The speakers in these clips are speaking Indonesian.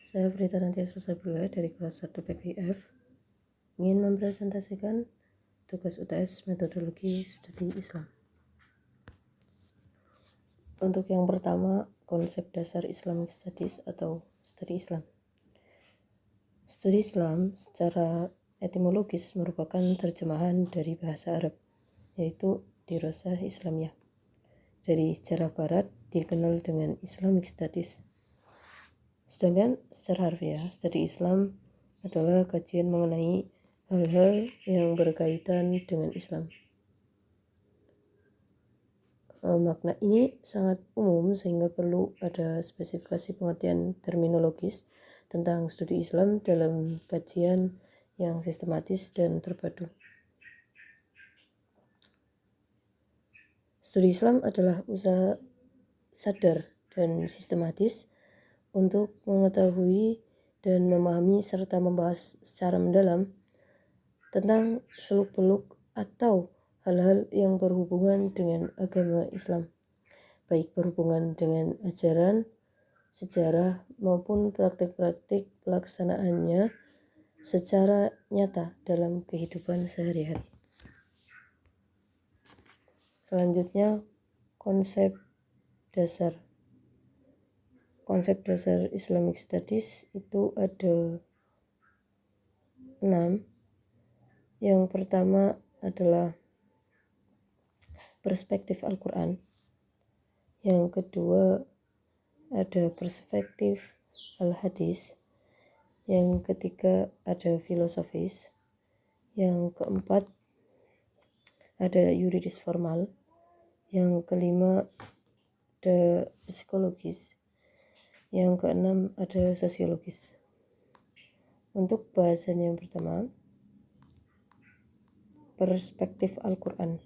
Saya Prita Nantiasa Sabila dari kelas 1 PKIF ingin mempresentasikan tugas UTS metodologi studi Islam. Untuk yang pertama, konsep dasar Islamic Studies atau studi Islam. Studi Islam secara etimologis merupakan terjemahan dari bahasa Arab, yaitu Dirasah Islamiyah. Dari sejarah barat dikenal dengan Islamic Studies. Sedangkan secara harfiah, studi Islam adalah kajian mengenai hal-hal yang berkaitan dengan Islam. Makna ini sangat umum sehingga perlu ada spesifikasi pengertian terminologis tentang studi Islam dalam kajian yang sistematis dan terpadu. Studi Islam adalah usaha sadar dan sistematis untuk mengetahui dan memahami serta membahas secara mendalam tentang seluk-beluk atau hal-hal yang berhubungan dengan agama Islam, baik berhubungan dengan ajaran, sejarah, maupun praktik-praktik pelaksanaannya secara nyata dalam kehidupan sehari-hari. Selanjutnya, konsep dasar Islamic Studies itu ada 6. Yang pertama adalah perspektif Al-Quran. Yang kedua ada perspektif Al-Hadis. Yang ketiga ada filosofis. Yang keempat ada yuridis formal. Yang kelima ada psikologis. Yang keenam ada sosiologis. Untuk bahasan yang pertama, perspektif Al-Quran.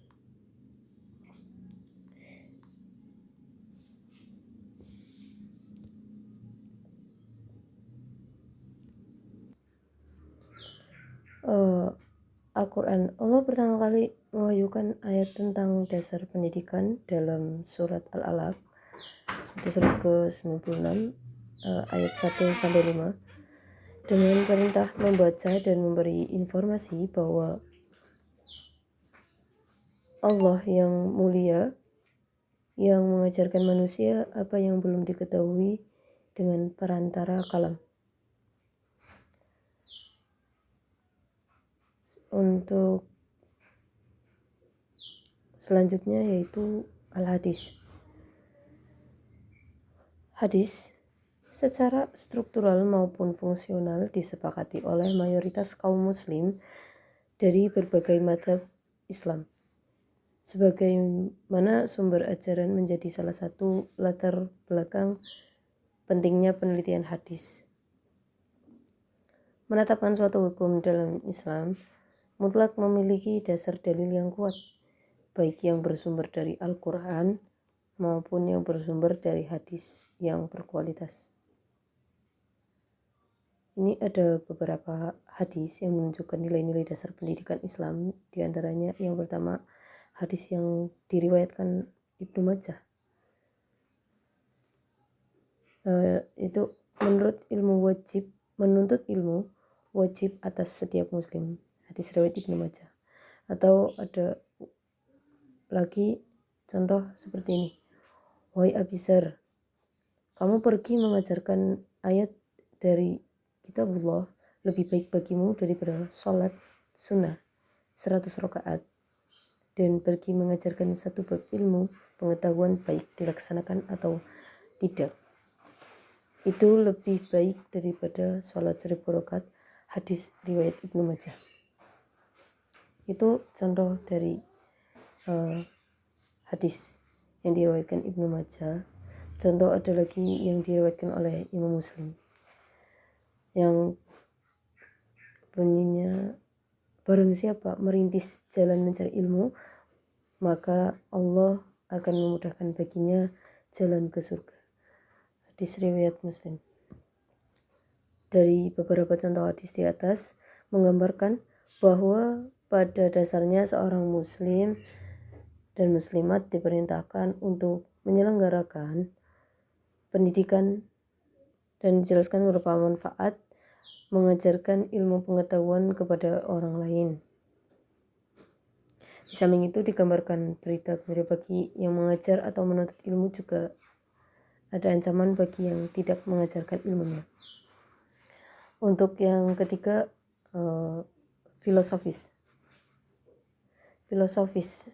Al-Quran, Allah pertama kali mewahyukan ayat tentang dasar pendidikan dalam surat Al-Alaq, itu surat ke-96 ayat 1-5, dengan perintah membaca dan memberi informasi bahwa Allah yang mulia yang mengajarkan manusia apa yang belum diketahui dengan perantara kalam. Untuk selanjutnya yaitu Al-Hadis. Hadis secara struktural maupun fungsional disepakati oleh mayoritas kaum muslim dari berbagai mazhab Islam. Sebagaimana sumber ajaran menjadi salah satu latar belakang pentingnya penelitian hadis. Menetapkan suatu hukum dalam Islam mutlak memiliki dasar dalil yang kuat, baik yang bersumber dari Al-Quran maupun yang bersumber dari hadis yang berkualitas. Ini ada beberapa hadis yang menunjukkan nilai-nilai dasar pendidikan Islam. Di antaranya yang pertama, hadis yang diriwayatkan Ibnu Majah. Itu menuntut ilmu wajib atas setiap muslim. Hadis riwayat Ibnu Majah. Atau ada lagi contoh seperti ini. Wahai Abi Dzar, kamu pergi mengajarkan ayat dari kitabullah lebih baik bagimu daripada sholat sunnah 100 rakaat dan pergi mengajarkan satu bab ilmu pengetahuan baik dilaksanakan atau tidak. Itu lebih baik daripada sholat 1000 rakaat. Hadis riwayat Ibnu Majah. Itu contoh dari hadis yang diriwayatkan Ibnu Majah. Contoh ada lagi yang diriwayatkan oleh Imam Muslim yang bunyinya, barang siapa merintis jalan mencari ilmu, maka Allah akan memudahkan baginya jalan ke surga. Hadis riwayat Muslim. Dari beberapa contoh hadis di atas menggambarkan bahwa pada dasarnya seorang muslim dan muslimat diperintahkan untuk menyelenggarakan pendidikan dan dijelaskan berupa manfaat mengajarkan ilmu pengetahuan kepada orang lain. Di samping itu digambarkan berita gembira bagi yang mengajar atau menuntut ilmu, juga ada ancaman bagi yang tidak mengajarkan ilmunya. Untuk yang ketiga, filosofis. Filosofis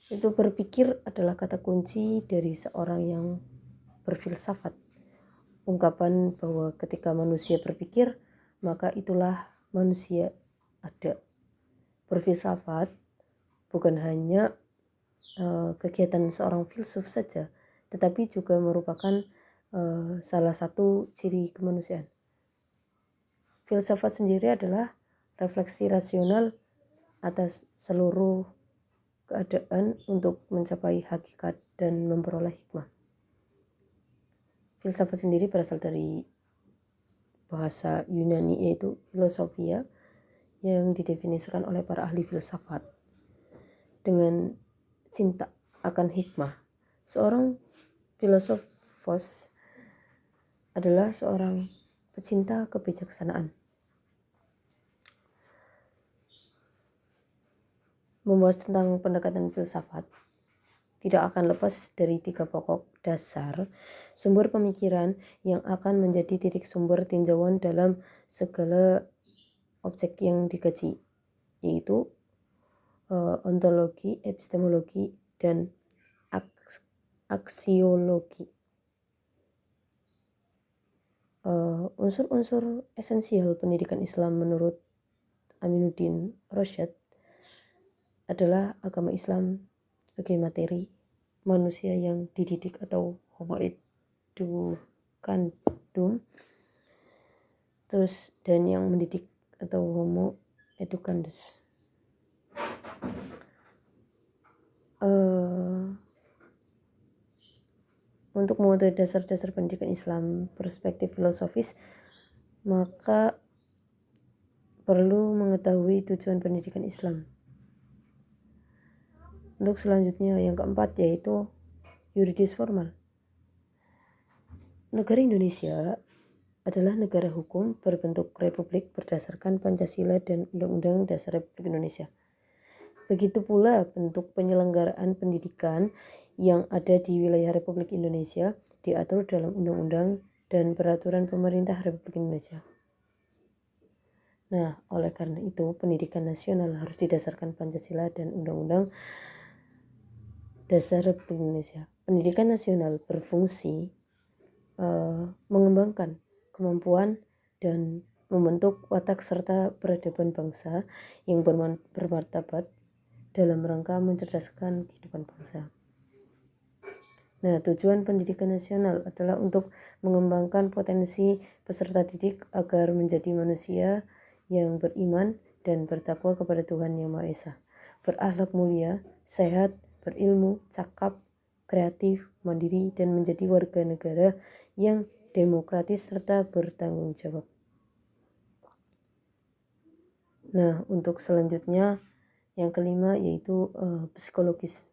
itu berpikir adalah kata kunci dari seorang yang berfilsafat. Ungkapan bahwa ketika manusia berpikir, maka itulah manusia ada. Berfilsafat bukan hanya kegiatan seorang filsuf saja, tetapi juga merupakan salah satu ciri kemanusiaan. Filsafat sendiri adalah refleksi rasional atas seluruh keadaan untuk mencapai hakikat dan memperoleh hikmah. Filsafat sendiri berasal dari bahasa Yunani, yaitu filosofia, yang didefinisikan oleh para ahli filsafat dengan cinta akan hikmah. Seorang filosofos adalah seorang pecinta kebijaksanaan. Membahas tentang pendekatan filsafat tidak akan lepas dari 3 pokok dasar sumber pemikiran yang akan menjadi titik sumber tinjauan dalam segala objek yang dikaji, yaitu ontologi, epistemologi, dan aksiologi. Unsur-unsur esensial pendidikan Islam menurut Aminuddin Rosyad adalah agama Islam sebagai materi, manusia yang dididik atau homo educandum, terus dan yang mendidik atau homo educandus. Untuk mengetahui dasar-dasar pendidikan Islam perspektif filosofis, maka perlu mengetahui tujuan pendidikan Islam. Untuk selanjutnya, yang keempat, yaitu yuridis formal. Negara Indonesia adalah negara hukum berbentuk republik berdasarkan Pancasila dan Undang-Undang Dasar Republik Indonesia. Begitu pula bentuk penyelenggaraan pendidikan yang ada di wilayah Republik Indonesia diatur dalam Undang-Undang dan Peraturan Pemerintah Republik Indonesia. Nah, oleh karena itu pendidikan nasional harus didasarkan Pancasila dan Undang-Undang Dasar Republik Indonesia. Pendidikan nasional berfungsi mengembangkan kemampuan dan membentuk watak serta peradaban bangsa yang bermartabat dalam rangka mencerdaskan kehidupan bangsa. Nah, tujuan pendidikan nasional adalah untuk mengembangkan potensi peserta didik agar menjadi manusia yang beriman dan bertakwa kepada Tuhan Yang Maha Esa, berakhlak mulia, sehat, berilmu, cakap, kreatif, mandiri, dan menjadi warga negara yang demokratis serta bertanggung jawab. Nah, untuk selanjutnya yang kelima, yaitu psikologis.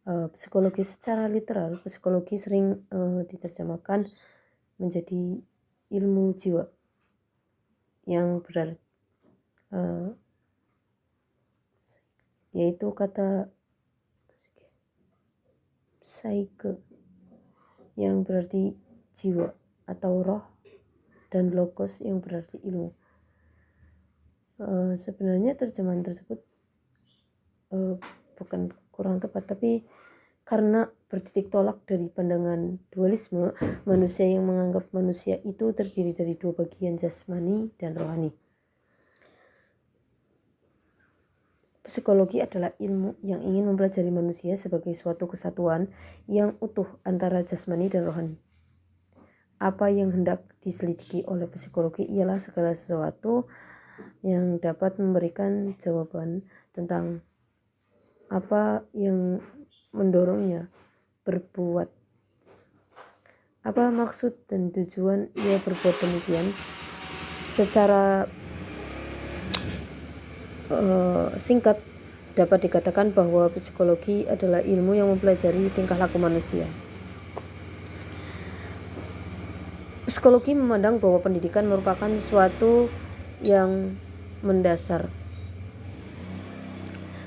Psikologis secara literal, psikologi sering diterjemahkan menjadi ilmu jiwa, yang berarti yaitu kata psyche yang berarti jiwa atau roh, dan logos yang berarti ilmu. Sebenarnya terjemahan tersebut bukan kurang tepat, tapi karena bertitik tolak dari pandangan dualisme, manusia yang menganggap manusia itu terdiri dari 2 bagian, jasmani dan rohani. Psikologi adalah ilmu yang ingin mempelajari manusia sebagai suatu kesatuan yang utuh antara jasmani dan rohani. Apa yang hendak diselidiki oleh psikologi ialah segala sesuatu yang dapat memberikan jawaban tentang apa yang mendorongnya berbuat, apa maksud dan tujuan ia berbuat demikian. Secara singkat dapat dikatakan bahwa psikologi adalah ilmu yang mempelajari tingkah laku manusia. Psikologi memandang bahwa pendidikan merupakan sesuatu yang mendasar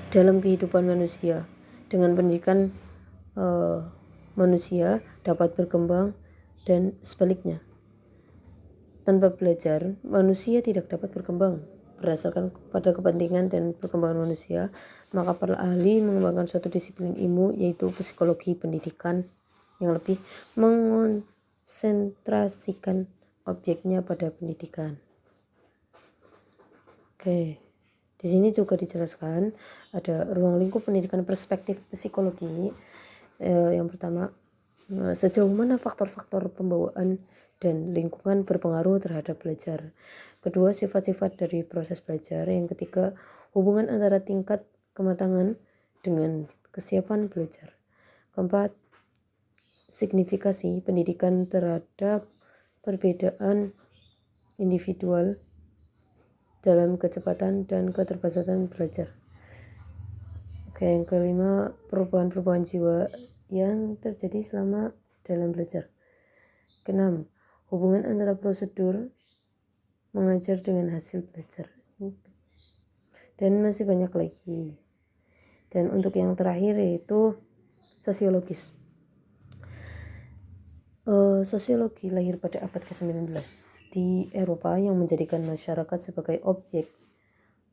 dalam kehidupan manusia. Dengan pendidikan manusia dapat berkembang dan sebaliknya. Tanpa belajar, manusia tidak dapat berkembang. Berdasarkan pada kepentingan dan perkembangan manusia, maka para ahli mengembangkan suatu disiplin ilmu, yaitu psikologi pendidikan, yang lebih mengonsentrasikan objeknya pada pendidikan. Oke, di sini juga dijelaskan ada ruang lingkup pendidikan perspektif psikologi. Yang pertama, sejauh mana faktor-faktor pembawaan dan lingkungan berpengaruh terhadap belajar. Kedua, sifat-sifat dari proses belajar. Yang ketiga, hubungan antara tingkat kematangan dengan kesiapan belajar. Keempat, signifikasi pendidikan terhadap perbedaan individual dalam kecepatan dan keterbatasan belajar. Oke, yang kelima, perubahan-perubahan jiwa yang terjadi selama dalam belajar. Keenam, hubungan antara prosedur mengajar dengan hasil belajar. Dan masih banyak lagi. Dan untuk yang terakhir yaitu sosiologis. Sosiologi lahir pada abad ke-19 di Eropa yang menjadikan masyarakat sebagai objek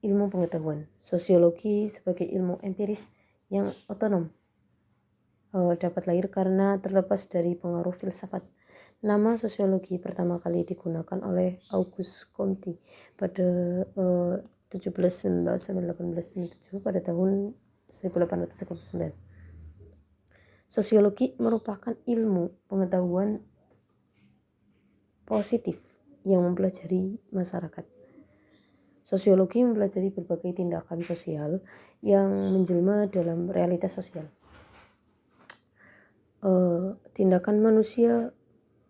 ilmu pengetahuan. Sosiologi sebagai ilmu empiris yang otonom dapat lahir karena terlepas dari pengaruh filsafat. Nama sosiologi pertama kali digunakan oleh Auguste Comte pada 1719-1897 pada tahun 1839. Sosiologi merupakan ilmu pengetahuan positif yang mempelajari masyarakat. Sosiologi mempelajari berbagai tindakan sosial yang menjelma dalam realitas sosial. Tindakan manusia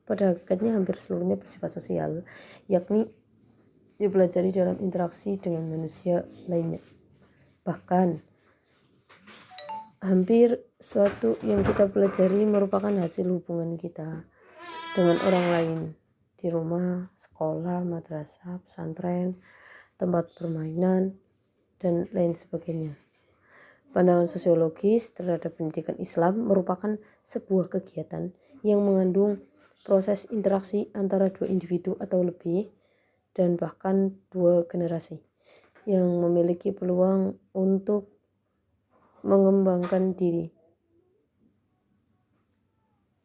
pada hakikatnya hampir seluruhnya bersifat sosial, yakni dipelajari dalam interaksi dengan manusia lainnya. Bahkan hampir suatu yang kita pelajari merupakan hasil hubungan kita dengan orang lain di rumah, sekolah, madrasah, pesantren, tempat permainan, dan lain sebagainya. Pandangan sosiologis terhadap pendidikan Islam merupakan sebuah kegiatan yang mengandung proses interaksi antara dua individu atau lebih dan bahkan dua generasi yang memiliki peluang untuk mengembangkan diri.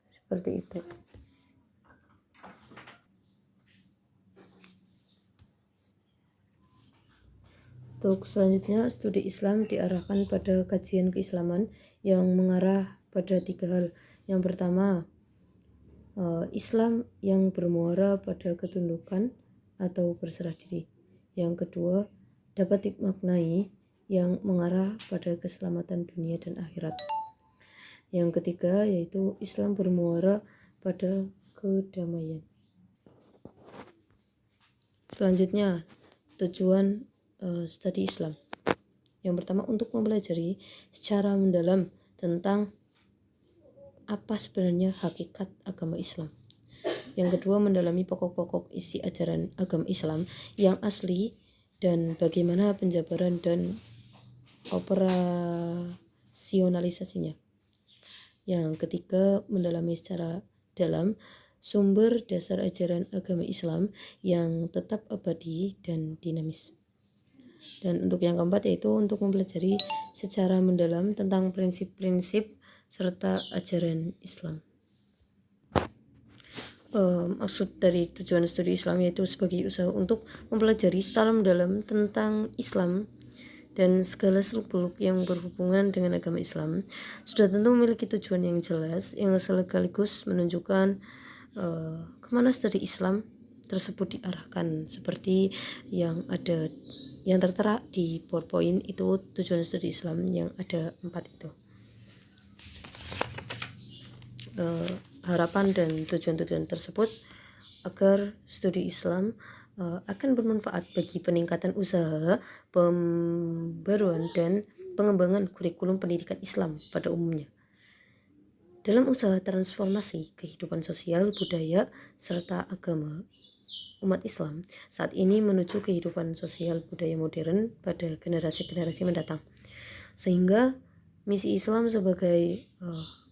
Seperti itu. Untuk selanjutnya, studi Islam diarahkan pada kajian keislaman yang mengarah pada 3 hal. Yang pertama, Islam yang bermuara pada ketundukan atau berserah diri. Yang kedua, dapat dimaknai yang mengarah pada keselamatan dunia dan akhirat. Yang ketiga yaitu Islam bermuara pada kedamaian. Selanjutnya, tujuan studi Islam. Yang pertama, untuk mempelajari secara mendalam tentang apa sebenarnya hakikat agama Islam. Yang kedua, mendalami pokok-pokok isi ajaran agama Islam yang asli dan bagaimana penjabaran dan operasionalisasinya. Yang ketiga, mendalami secara dalam sumber dasar ajaran agama Islam yang tetap abadi dan dinamis. Dan untuk yang keempat yaitu untuk mempelajari secara mendalam tentang prinsip-prinsip serta ajaran Islam. Maksud dari tujuan studi Islam yaitu sebagai usaha untuk mempelajari secara mendalam tentang Islam dan segala seluk-beluk yang berhubungan dengan agama Islam sudah tentu memiliki tujuan yang jelas yang sekaligus menunjukkan kemana studi Islam tersebut diarahkan, seperti yang tertera di PowerPoint itu tujuan studi Islam yang ada 4 itu. Harapan dan tujuan-tujuan tersebut agar studi Islam akan bermanfaat bagi peningkatan usaha, pembaruan dan pengembangan kurikulum pendidikan Islam pada umumnya. Dalam usaha transformasi kehidupan sosial, budaya, serta agama umat Islam saat ini menuju kehidupan sosial budaya modern pada generasi-generasi mendatang. Sehingga misi Islam sebagai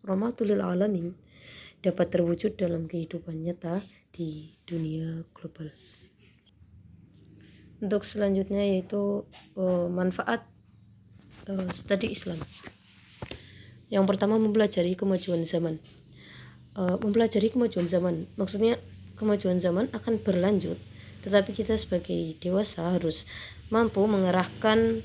rahmatul lil alamin dapat terwujud dalam kehidupan nyata di dunia global. Untuk selanjutnya yaitu manfaat studi Islam. Yang pertama, mempelajari kemajuan zaman. Mempelajari kemajuan zaman, maksudnya kemajuan zaman akan berlanjut, tetapi kita sebagai dewasa harus mampu mengarahkan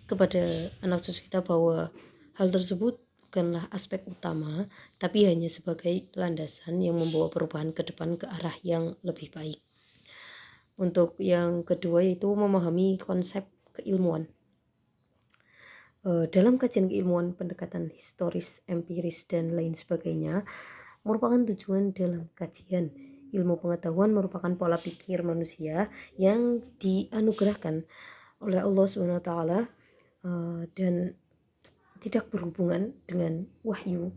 kepada anak cucu kita bahwa hal tersebut bukanlah aspek utama, tapi hanya sebagai landasan yang membawa perubahan ke depan ke arah yang lebih baik. Untuk yang kedua yaitu memahami konsep keilmuan. Dalam kajian keilmuan, pendekatan historis, empiris, dan lain sebagainya merupakan tujuan dalam kajian. Ilmu pengetahuan merupakan pola pikir manusia yang dianugerahkan oleh Allah SWT dan tidak berhubungan dengan wahyu,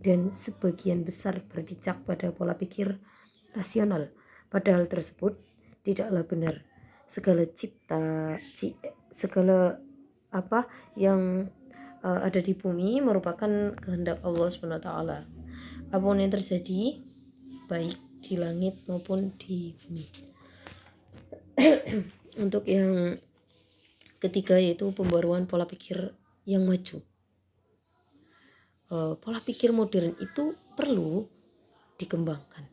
dan sebagian besar berpijak pada pola pikir rasional. Padahal tersebut tidaklah benar. Segala apa yang ada di bumi merupakan kehendak Allah SWT. Apapun yang terjadi, baik di langit maupun di bumi. Untuk yang ketiga yaitu pembaruan pola pikir yang maju. Pola pikir modern itu perlu dikembangkan.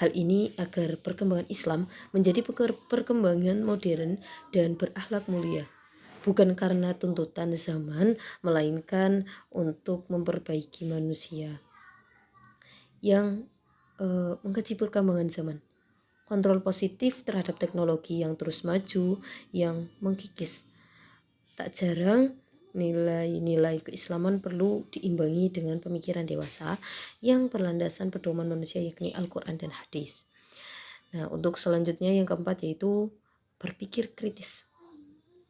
Hal ini agar perkembangan Islam menjadi perkembangan modern dan berakhlak mulia, bukan karena tuntutan zaman, melainkan untuk memperbaiki manusia yang mengkaji perkembangan zaman. Kontrol positif terhadap teknologi yang terus maju, yang mengkikis. Tak jarang nilai-nilai keislaman perlu diimbangi dengan pemikiran dewasa yang berlandasan pedoman manusia, yakni Al-Quran dan hadis. Nah, untuk selanjutnya yang keempat yaitu berpikir kritis.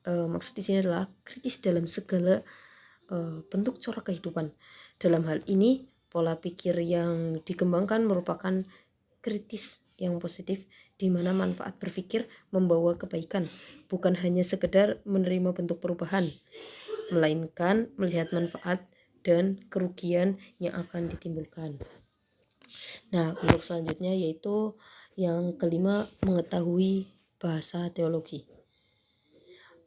Maksud di sini adalah kritis dalam segala bentuk corak kehidupan. Dalam hal ini, pola pikir yang dikembangkan merupakan kritis yang positif, di mana manfaat berpikir membawa kebaikan, bukan hanya sekedar menerima bentuk perubahan, melainkan melihat manfaat dan kerugian yang akan ditimbulkan. Nah, untuk selanjutnya yaitu yang kelima, mengetahui bahasa teologi.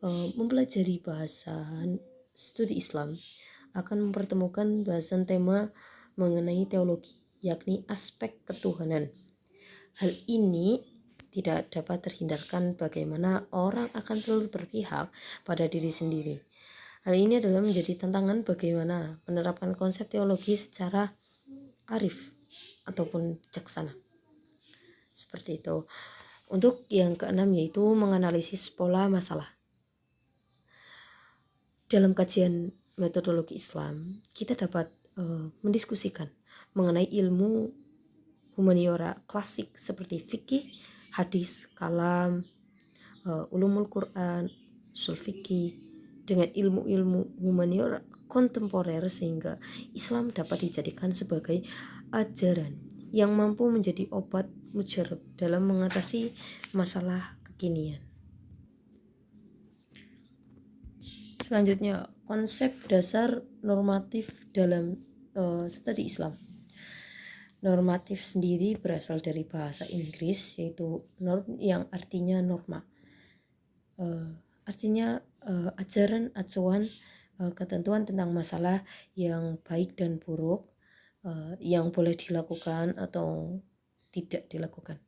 Mempelajari bahasan studi Islam akan mempertemukan bahasan tema mengenai teologi, yakni aspek ketuhanan. Hal ini tidak dapat terhindarkan bagaimana orang akan selalu berpihak pada diri sendiri. Hal ini adalah menjadi tantangan bagaimana menerapkan konsep teologi secara arif ataupun bijaksana. Seperti itu. Untuk yang keenam yaitu menganalisis pola masalah. Dalam kajian metodologi Islam, kita dapat mendiskusikan mengenai ilmu humaniora klasik seperti fikih, hadis, kalam, ulumul Quran, usul fikih, dengan ilmu-ilmu humaniora kontemporer, sehingga Islam dapat dijadikan sebagai ajaran yang mampu menjadi obat mujarab dalam mengatasi masalah kekinian. Selanjutnya, konsep dasar normatif dalam studi Islam. Normatif sendiri berasal dari bahasa Inggris, yaitu norm yang artinya norma. Artinya ajaran, acuan, ketentuan tentang masalah yang baik dan buruk, yang boleh dilakukan atau tidak dilakukan.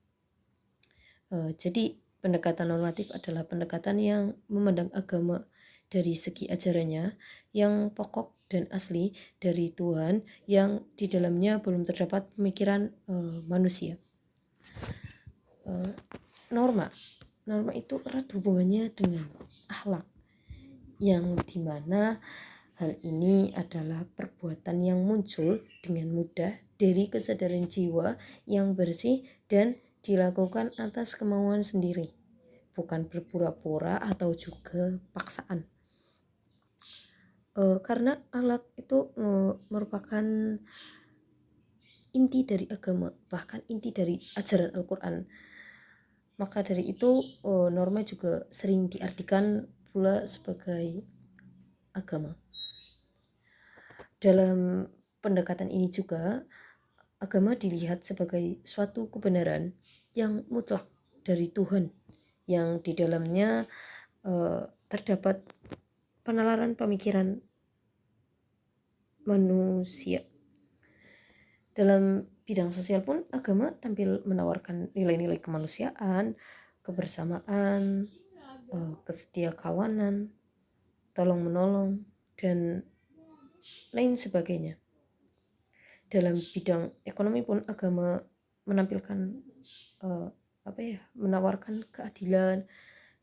Jadi pendekatan normatif adalah pendekatan yang memandang agama dari segi ajarannya yang pokok dan asli dari Tuhan, yang di dalamnya belum terdapat pemikiran manusia. Norma itu erat hubungannya dengan akhlak, yang dimana hal ini adalah perbuatan yang muncul dengan mudah dari kesadaran jiwa yang bersih dan dilakukan atas kemauan sendiri, bukan berpura-pura atau juga paksaan. Karena akhlak itu merupakan inti dari agama, bahkan inti dari ajaran Al-Quran. Maka dari itu norma juga sering diartikan pula sebagai agama. Dalam pendekatan ini juga agama dilihat sebagai suatu kebenaran yang mutlak dari Tuhan, yang di dalamnya terdapat penalaran pemikiran manusia. Dalam bidang sosial pun agama tampil menawarkan nilai-nilai kemanusiaan, kebersamaan, kesetia kawanan, tolong menolong, dan lain sebagainya. Dalam bidang ekonomi pun agama menampilkan menawarkan keadilan,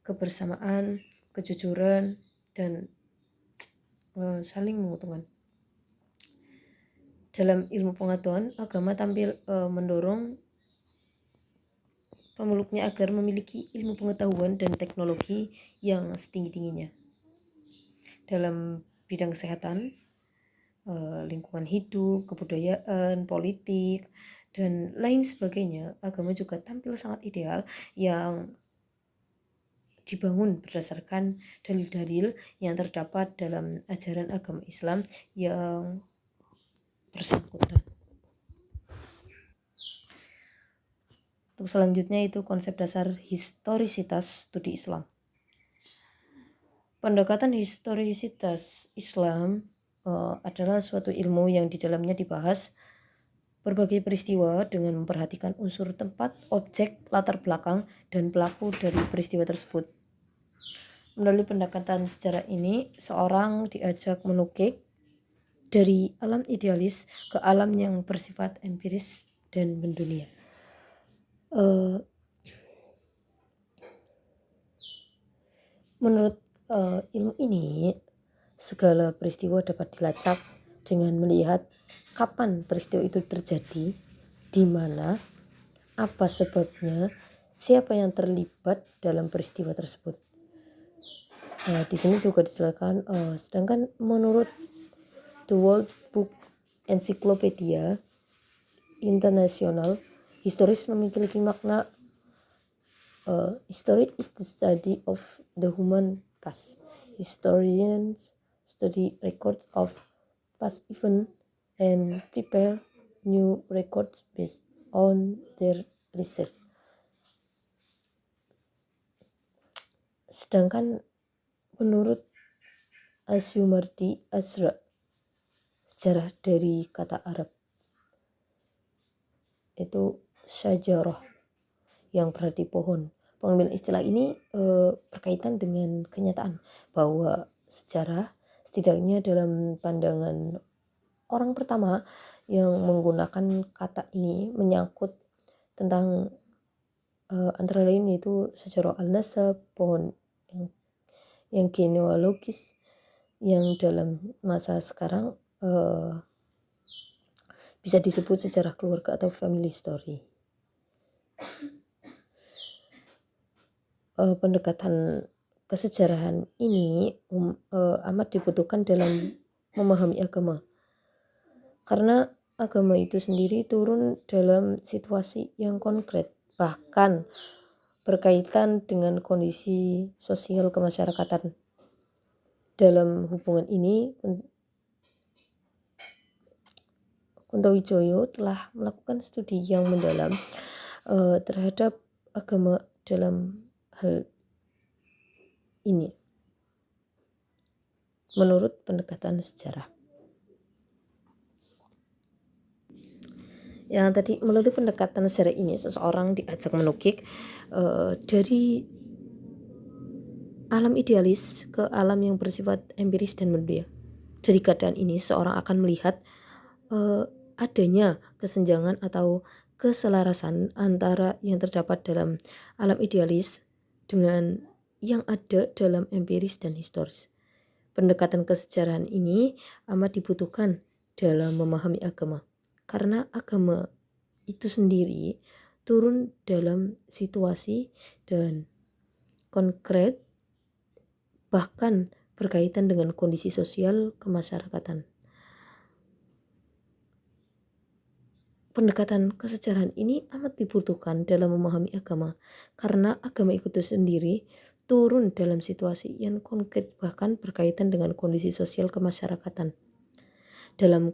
kebersamaan, kejujuran, dan saling menguntungkan. Dalam ilmu pengetahuan, agama tampil mendorong pemeluknya agar memiliki ilmu pengetahuan dan teknologi yang setinggi-tingginya. Dalam bidang kesehatan, lingkungan hidup, kebudayaan, politik, dan lain sebagainya, agama juga tampil sangat ideal yang dibangun berdasarkan dalil-dalil yang terdapat dalam ajaran agama Islam yang bersangkutan. Untuk selanjutnya itu konsep dasar historisitas studi Islam. Pendekatan historisitas Islam adalah suatu ilmu yang di dalamnya dibahas berbagai peristiwa dengan memperhatikan unsur tempat, objek, latar belakang, dan pelaku dari peristiwa tersebut. Melalui pendekatan sejarah ini, seorang diajak menukik dari alam idealis ke alam yang bersifat empiris dan mendunia. Menurut ilmu ini, segala peristiwa dapat dilacak dengan melihat kapan peristiwa itu terjadi, di mana, apa sebabnya, siapa yang terlibat dalam peristiwa tersebut. Di sini juga dijelaskan, sedangkan menurut The World Book Encyclopedia International, historis memiliki makna history is the study of the human past. Historians study records of past events and prepare new records based on their research. Sedangkan menurut Asyumardi Azra, sejarah dari kata Arab itu syajarah yang berarti pohon. Pengambilan istilah ini berkaitan dengan kenyataan bahwa sejarah setidaknya dalam pandangan orang pertama yang menggunakan kata ini menyangkut tentang antara lain yaitu syajarah al-nasab, pohon yang genealogis yang dalam masa sekarang bisa disebut sejarah keluarga atau family story. Pendekatan kesejarahan ini amat dibutuhkan dalam memahami agama, karena agama itu sendiri turun dalam situasi yang konkret, bahkan berkaitan dengan kondisi sosial kemasyarakatan. Dalam hubungan ini, Kuntowijoyo telah melakukan studi yang mendalam terhadap agama dalam hal ini menurut pendekatan sejarah. Yang tadi melalui pendekatan sejarah ini seseorang diajak menukik dari alam idealis ke alam yang bersifat empiris dan mendunia. Dari keadaan ini seseorang akan melihat adanya kesenjangan atau keselarasan antara yang terdapat dalam alam idealis dengan yang ada dalam empiris dan historis. Pendekatan kesejarahan ini amat dibutuhkan dalam memahami agama, karena agama itu sendiri turun dalam situasi dan konkret, bahkan berkaitan dengan kondisi sosial kemasyarakatan. Pendekatan kesejarahan ini amat dibutuhkan dalam memahami agama, karena agama itu sendiri turun dalam situasi yang konkret bahkan berkaitan dengan kondisi sosial kemasyarakatan. Dalam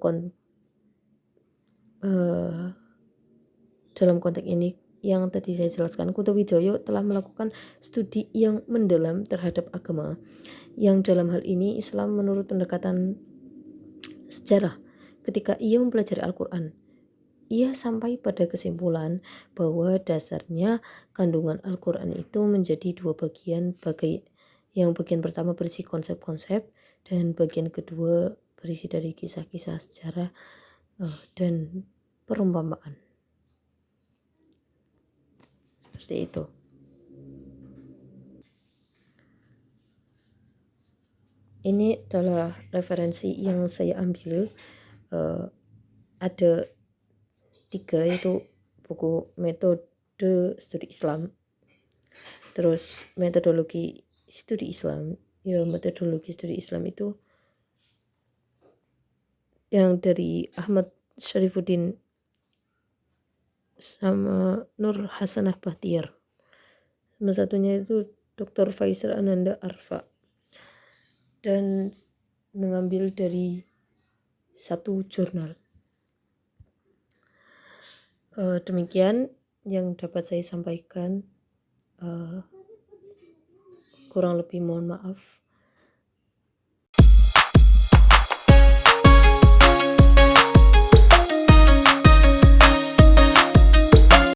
konteks ini yang tadi saya jelaskan, Kutowijoyo telah melakukan studi yang mendalam terhadap agama, yang dalam hal ini Islam menurut pendekatan sejarah. Ketika ia mempelajari Al-Quran, ia sampai pada kesimpulan bahwa dasarnya kandungan Al-Quran itu menjadi dua bagian, yang bagian pertama berisi konsep-konsep dan bagian kedua berisi dari kisah-kisah sejarah dan perumpamaan. Seperti itu. Ini adalah referensi yang saya ambil. Ada 3, yaitu buku metode studi Islam, terus metodologi studi Islam. Metodologi studi Islam itu yang dari Ahmad Syarifuddin sama Nur Hasanah Bahtiar. Sama satunya itu Dr. Faisal Ananda Arfa, dan mengambil dari satu jurnal. Demikian yang dapat saya sampaikan. Kurang lebih mohon maaf.